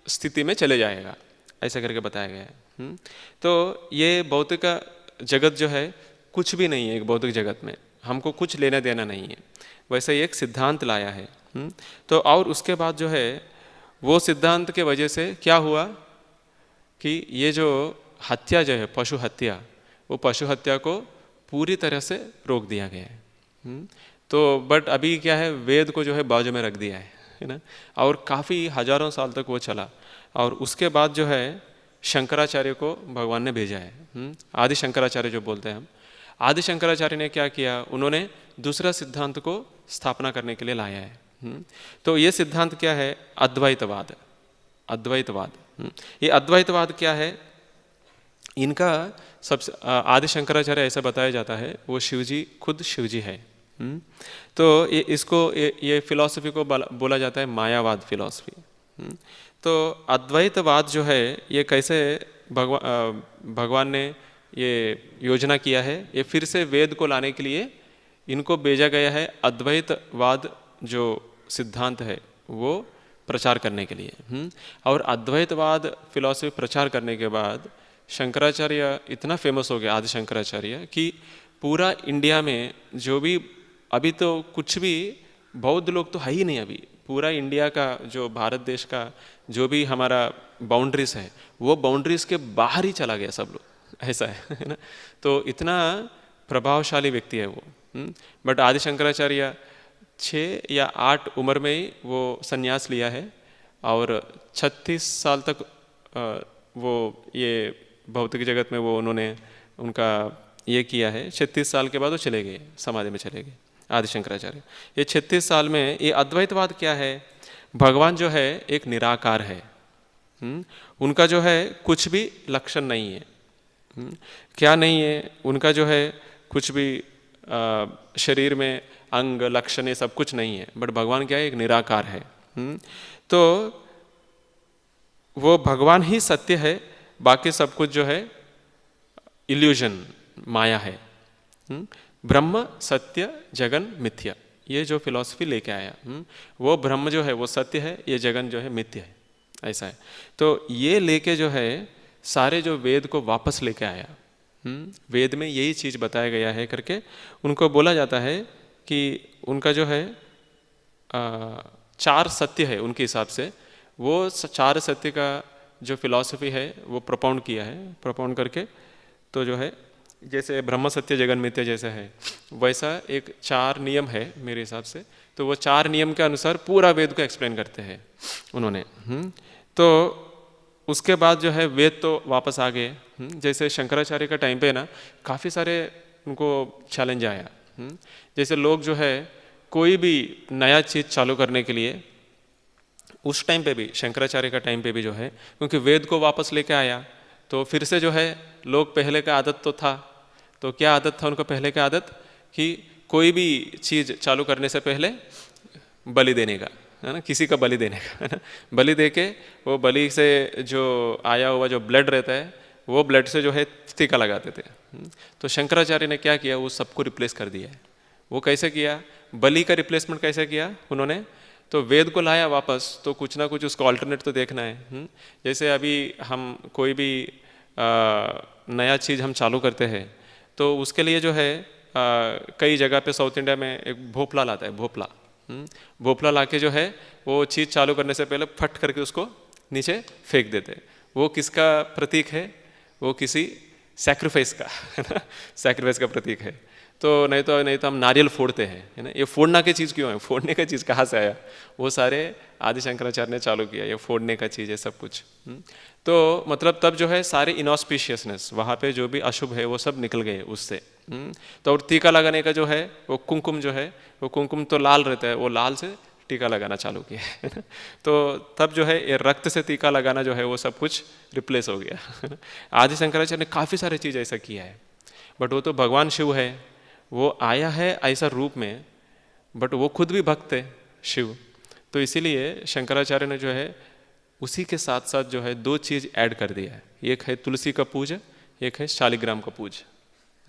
स्थिति में चले जाएगा, ऐसा करके बताया गया है। तो ये भौतिक जगत जो है कुछ भी नहीं है, एक भौतिक जगत में हमको कुछ लेना देना नहीं है, वैसे एक सिद्धांत लाया है। तो और उसके बाद जो है वो सिद्धांत के वजह से क्या हुआ कि ये जो हत्या जो है, पशु हत्या, वो पशु हत्या को पूरी तरह से रोक दिया गया है। तो बट अभी क्या है, वेद को जो है बाजू में रख दिया है ना, और काफ़ी हजारों साल तक वो चला। और उसके बाद जो है शंकराचार्य को भगवान ने भेजा है। आदि शंकराचार्य जो बोलते हैं हम, आदि शंकराचार्य ने क्या किया, उन्होंने दूसरा सिद्धांत को स्थापना करने के लिए लाया है। तो ये सिद्धांत क्या है, अद्वैतवाद। अद्वैतवाद, ये अद्वैतवाद क्या है, इनका सबसे आदि शंकराचार्य ऐसा बताया जाता है, वो शिवजी खुद शिवजी है। तो ये इसको ये फिलॉसफी को बोला जाता है मायावाद फिलॉसफी। तो अद्वैतवाद जो है ये कैसे भगवान ने ये योजना किया है, ये फिर से वेद को लाने के लिए इनको भेजा गया है, अद्वैतवाद जो सिद्धांत है वो प्रचार करने के लिए। और अद्वैतवाद फिलॉसफी प्रचार करने के बाद शंकराचार्य इतना फेमस हो गया, आदि शंकराचार्य, कि पूरा इंडिया में जो भी, अभी तो कुछ भी बौद्ध लोग तो है ही नहीं, अभी पूरा इंडिया का जो भारत देश का जो भी हमारा बाउंड्रीज है वो बाउंड्रीज के बाहर ही चला गया सब लोग, ऐसा है ना। तो इतना प्रभावशाली व्यक्ति है वो। बट आदि शंकराचार्य 6 या 8 उम्र में ही वो संन्यास लिया है और 36 साल तक वो ये भौतिक जगत में वो उन्होंने उनका ये किया है। 36 साल के बाद वो चले गए, समाधि में चले गए आदि शंकराचार्य। ये 36 साल में ये अद्वैतवाद क्या है, भगवान जो है एक निराकार है। उनका जो है कुछ भी लक्षण नहीं है। क्या नहीं है उनका, जो है कुछ भी शरीर में अंग लक्षण ये सब कुछ नहीं है, बट भगवान क्या है, एक निराकार है। तो वो भगवान ही सत्य है, बाकी सब कुछ जो है इल्यूजन, माया है। ब्रह्म सत्य जगन मिथ्या, ये जो फिलॉसफी लेके आया, वो ब्रह्म जो है वो सत्य है, ये जगन जो है मिथ्या है, ऐसा है। तो ये लेके जो है सारे जो वेद को वापस लेके आया। वेद में यही चीज़ बताया गया है करके उनको बोला जाता है कि उनका जो है 4 सत्य है उनके हिसाब से, वो 4 सत्य का जो फिलॉसफी है वो प्रोपाउंड किया है। प्रोपाउंड करके तो जो है जैसे ब्रह्म सत्य जगन मिथ्या जैसा है, वैसा एक 4 नियम है मेरे हिसाब से। तो वो 4 नियम के अनुसार पूरा वेद को एक्सप्लेन करते हैं उन्होंने। तो उसके बाद जो है वेद तो वापस आ गए। जैसे शंकराचार्य का टाइम पे ना काफ़ी सारे उनको चैलेंज आया। जैसे लोग जो है कोई भी नया चीज़ चालू करने के लिए उस टाइम पे भी, शंकराचार्य का टाइम पे भी जो है, क्योंकि वेद को वापस लेके आया तो फिर से जो है लोग, पहले का आदत तो था, तो क्या आदत था उनको पहले का आदत कि कोई भी चीज़ चालू करने से पहले बलि देने का, है ना, किसी का बलि देने का, है ना। बलि देके वो बलि से जो आया हुआ जो ब्लड रहता है वो ब्लड से जो है टीका लगाते थे। तो शंकराचार्य ने क्या किया, वो सबको रिप्लेस कर दिया है। वो कैसे किया, बलि का रिप्लेसमेंट कैसे किया उन्होंने, तो वेद को लाया वापस, तो कुछ ना कुछ उसको अल्टरनेट तो देखना है। जैसे अभी हम कोई भी नया चीज़ हम चालू करते हैं तो उसके लिए जो है कई जगह पे साउथ इंडिया में एक भोपला लाता है, भोपला। भोपला लाके जो है वो चीज़ चालू करने से पहले फट करके उसको नीचे फेंक देते हैं। वो किसका प्रतीक है, वो किसी सैक्रिफाइस का, है ना, सैक्रिफाइस का प्रतीक है। तो नहीं तो हम नारियल फोड़ते हैं, है ना। ये फोड़ना की चीज़ क्यों है, फोड़ने का चीज़ कहाँ से आया, वो सारे आदि शंकराचार्य ने चालू किया, ये फोड़ने का चीज़ है सब कुछ। तो मतलब तब जो है सारे इनऑस्पिशियसनेस वहाँ पे जो भी अशुभ है वो सब निकल गए उससे। तो और टीका लगाने का जो है वो कुमकुम जो है, वो कुमकुम तो लाल रहता है, वो लाल से टीका लगाना चालू किया है। तो तब जो है ये रक्त से टीका लगाना जो है वो सब कुछ रिप्लेस हो गया। आदि शंकराचार्य ने काफ़ी सारे चीज़ ऐसा किया है, बट वो तो भगवान शिव है, वो आया है ऐसा रूप में, बट वो खुद भी भक्त है शिव। तो इसीलिए शंकराचार्य ने जो है उसी के साथ साथ जो है 2 चीज़ ऐड कर दिया है, एक है तुलसी का पूज, एक है शालिग्राम का पूज,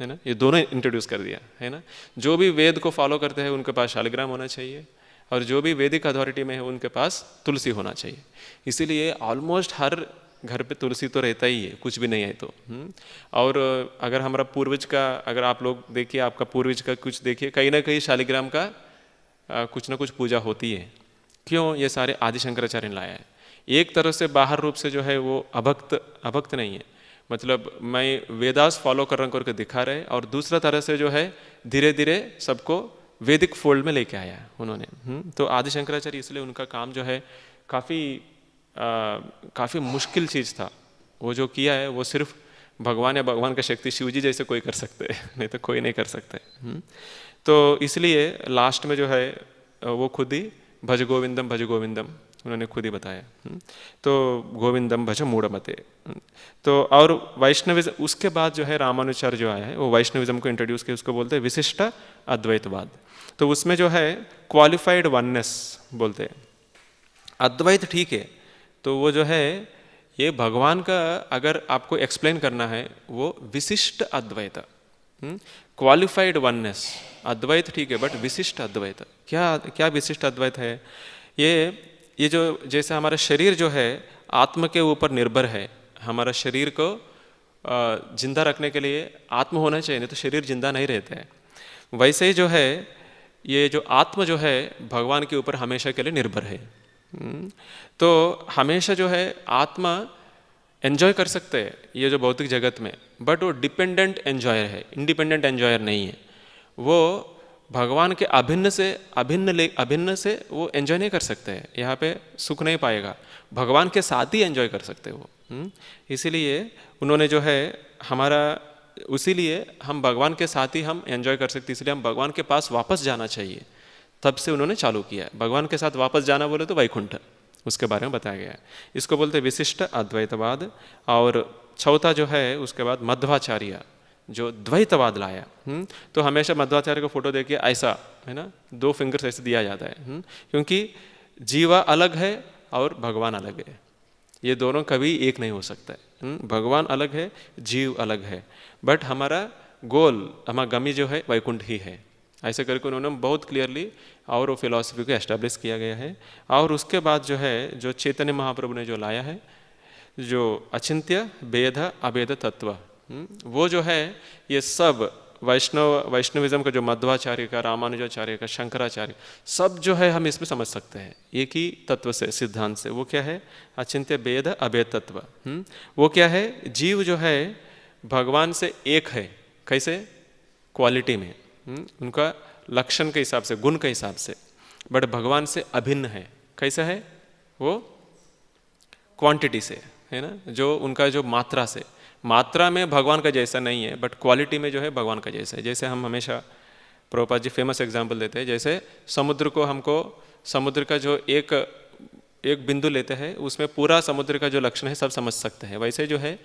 है ना। ये दोनों इंट्रोड्यूस कर दिया है ना। जो भी वेद को फॉलो करते हैं उनके पास शालिग्राम होना चाहिए, और जो भी वैदिक अथॉरिटी में है उनके पास तुलसी होना चाहिए। इसीलिए ऑलमोस्ट हर घर पे तुलसी तो रहता ही है, कुछ भी नहीं है तो। और अगर हमारा पूर्वज का, अगर आप लोग देखिए, आपका पूर्वज का कुछ देखिए, कहीं ना कहीं शालिग्राम का कुछ ना कुछ पूजा होती है। क्यों, ये सारे आदि शंकराचार्य ने लाया है। एक तरह से बाहर रूप से जो है वो अभक्त नहीं है, मतलब मैं वेदास फॉलो कर रहा करके दिखा रहे, और दूसरा तरह से जो है धीरे धीरे सबको वैदिक फोल्ड में लेके आया उन्होंने। तो आदि शंकराचार्य, इसलिए उनका काम जो है काफ़ी मुश्किल चीज़ था वो जो किया है वो सिर्फ भगवान या भगवान का शक्ति शिव जी जैसे कोई कर सकते हैं, नहीं तो कोई नहीं कर सकते। तो इसलिए लास्ट में जो है वो खुद ही भज गोविंदम उन्होंने खुद ही बताया। तो गोविंदम भज मूढ़मते। तो और वैष्णविज्म उसके बाद जो है रामानुचार्य जो आया है वो वैष्णविज्म को इंट्रोड्यूस किया, उसको बोलते हैं विशिष्ट अद्वैतवाद। तो उसमें जो है क्वालिफाइड वननेस बोलते हैं। अद्वैत ठीक है, तो वो जो है ये भगवान का अगर आपको एक्सप्लेन करना है वो विशिष्ट अद्वैत, क्वालिफाइड वननेस। अद्वैत ठीक है बट विशिष्ट अद्वैत क्या क्या विशिष्ट अद्वैत है? ये जो जैसे हमारा शरीर जो है आत्म के ऊपर निर्भर है, हमारा शरीर को जिंदा रखने के लिए आत्म होना चाहिए, नहीं तो शरीर जिंदा नहीं रहता है। वैसे ही जो है ये जो आत्म जो है भगवान के ऊपर हमेशा के लिए निर्भर है। तो हमेशा जो है आत्मा एंजॉय कर सकते हैं ये जो भौतिक जगत में, बट वो डिपेंडेंट एंजॉयर है, इंडिपेंडेंट एंजॉयर नहीं है। वो भगवान के अभिन्न से वो एंजॉय नहीं कर सकते हैं, यहाँ पे सुख नहीं पाएगा, भगवान के साथ ही एंजॉय कर सकते हो। इसीलिए उन्होंने जो है हमारा, उसीलिए हम भगवान के साथ ही हम एंजॉय कर सकते, इसलिए हम भगवान के पास वापस जाना चाहिए। तब से उन्होंने चालू किया है। भगवान के साथ वापस जाना बोले तो वैकुंठ, उसके बारे में बताया गया है। इसको बोलते हैं विशिष्ट अद्वैतवाद। और चौथा जो है उसके बाद मध्वाचार्य जो द्वैतवाद लाया। तो हमेशा मध्वाचार्य को फोटो देखिए ऐसा है ना, 2 फिंगर्स ऐसे दिया जाता है, क्योंकि जीवा अलग है और भगवान अलग है, ये दोनों कभी एक नहीं हो सकता है। भगवान अलग है, जीव अलग है, बट हमारा गोल, हमारा गमी जो है वैकुंठ ही है। ऐसे करके उन्होंने बहुत क्लियरली और वो फिलॉसफी को एस्टेब्लिश किया गया है। और उसके बाद जो है जो चैतन्य महाप्रभु ने जो लाया है जो अचिंत्य भेद अभेद तत्व, वो जो है ये सब वैष्णविज्म का जो मध्वाचार्य का, रामानुजाचार्य का, शंकराचार्य, सब जो है हम इसमें समझ सकते हैं एक ही तत्व से, सिद्धांत से। वो क्या है? अचिंत्य भेद अभेद तत्व। वो क्या है? जीव जो है भगवान से एक है। कैसे? क्वालिटी में, उनका लक्षण के हिसाब से, गुण के हिसाब से, बट भगवान से अभिन्न है। कैसा है वो? क्वांटिटी से, है ना, जो उनका जो मात्रा से, मात्रा में भगवान का जैसा नहीं है, बट क्वालिटी में जो है भगवान का जैसा है। जैसे हम हमेशा प्रभुपाद जी फेमस एग्जाम्पल देते हैं, जैसे समुद्र को, हमको समुद्र का जो एक बिंदु लेते हैं उसमें पूरा समुद्र का जो लक्षण है सब समझ सकते हैं। वैसे जो है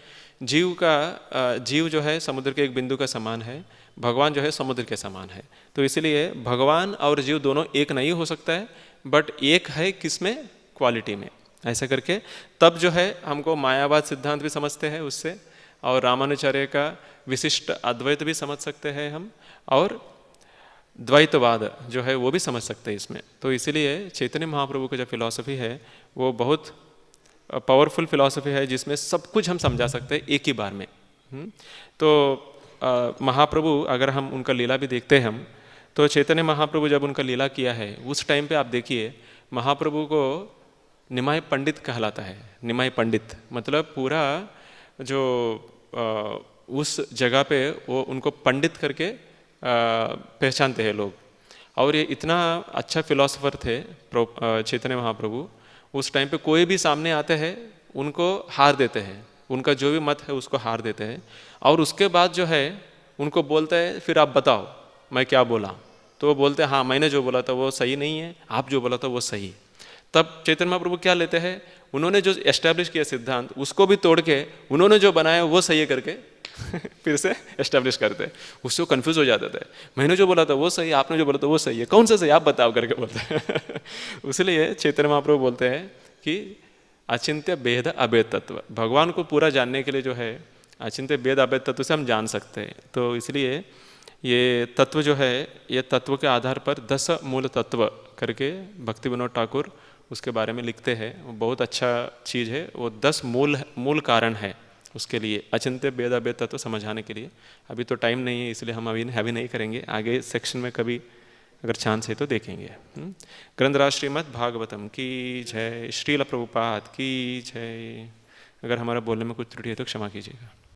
जीव जो है समुद्र के एक बिंदु का समान है, भगवान जो है समुद्र के समान है। तो इसलिए भगवान और जीव दोनों एक नहीं हो सकता है, बट एक है किसमें? क्वालिटी में। ऐसा करके तब जो है हमको मायावाद सिद्धांत भी समझते हैं उससे, और रामानुचार्य का विशिष्ट अद्वैत भी समझ सकते हैं हम, और द्वैतवाद जो है वो भी समझ सकते हैं इसमें। तो इसीलिए चैतन्य महाप्रभु की जो फिलॉसफी है वो बहुत पावरफुल फिलॉसफी है, जिसमें सब कुछ हम समझा सकते हैं एक ही बार में। तो महाप्रभु, अगर हम उनका लीला भी देखते हैं हम, तो चैतन्य महाप्रभु जब उनका लीला किया है उस टाइम पे आप देखिए महाप्रभु को निमाय पंडित कहलाता है। निमाय पंडित मतलब पूरा जो उस जगह पे वो उनको पंडित करके पहचानते हैं लोग। और ये इतना अच्छा फिलॉसफर थे चैतन्य महाप्रभु, उस टाइम पे कोई भी सामने आते हैं उनको हार देते हैं, उनका जो भी मत है उसको हार देते हैं। और उसके बाद जो है उनको बोलते हैं फिर आप बताओ मैं क्या बोला, तो वो बोलते हैं हाँ मैंने जो बोला था वो सही नहीं है, आप जो बोला था वो सही। तब चैतन्य महाप्रभु क्या लेते हैं, उन्होंने जो एस्टैब्लिश किया सिद्धांत उसको भी तोड़ के उन्होंने जो बनाया वो सही है करके फिर से एस्टैब्लिश करते हैं। उससे वो कन्फ्यूज हो जाता था, मैंने जो बोला था वो सही, आपने जो बोला था वो सही है, कौन सा सही आप बताओ करके बोलते हैं। इसलिए चैतन्य महाप्रभु बोलते हैं कि अचिंत्य भेद अभेद तत्व, भगवान को पूरा जानने के लिए जो है अचिंत्य भेद अभेद तत्व से हम जान सकते हैं। तो इसलिए ये तत्व जो है, ये तत्व के आधार पर 10 मूल तत्व करके भक्ति विनोद ठाकुर उसके बारे में लिखते हैं। वो बहुत अच्छा चीज़ है, वो 10 मूल कारण है उसके लिए, अचिंत्य भेद अभेद तत्व समझाने के लिए। अभी तो टाइम नहीं है इसलिए हम अभी नहीं करेंगे, आगे सेक्शन में कभी अगर चांस है तो देखेंगे। ग्रंथराज श्रीमद् भागवतम की जय, श्रील प्रभुपाद की जय। अगर हमारा बोलने में कुछ त्रुटि है तो क्षमा कीजिएगा।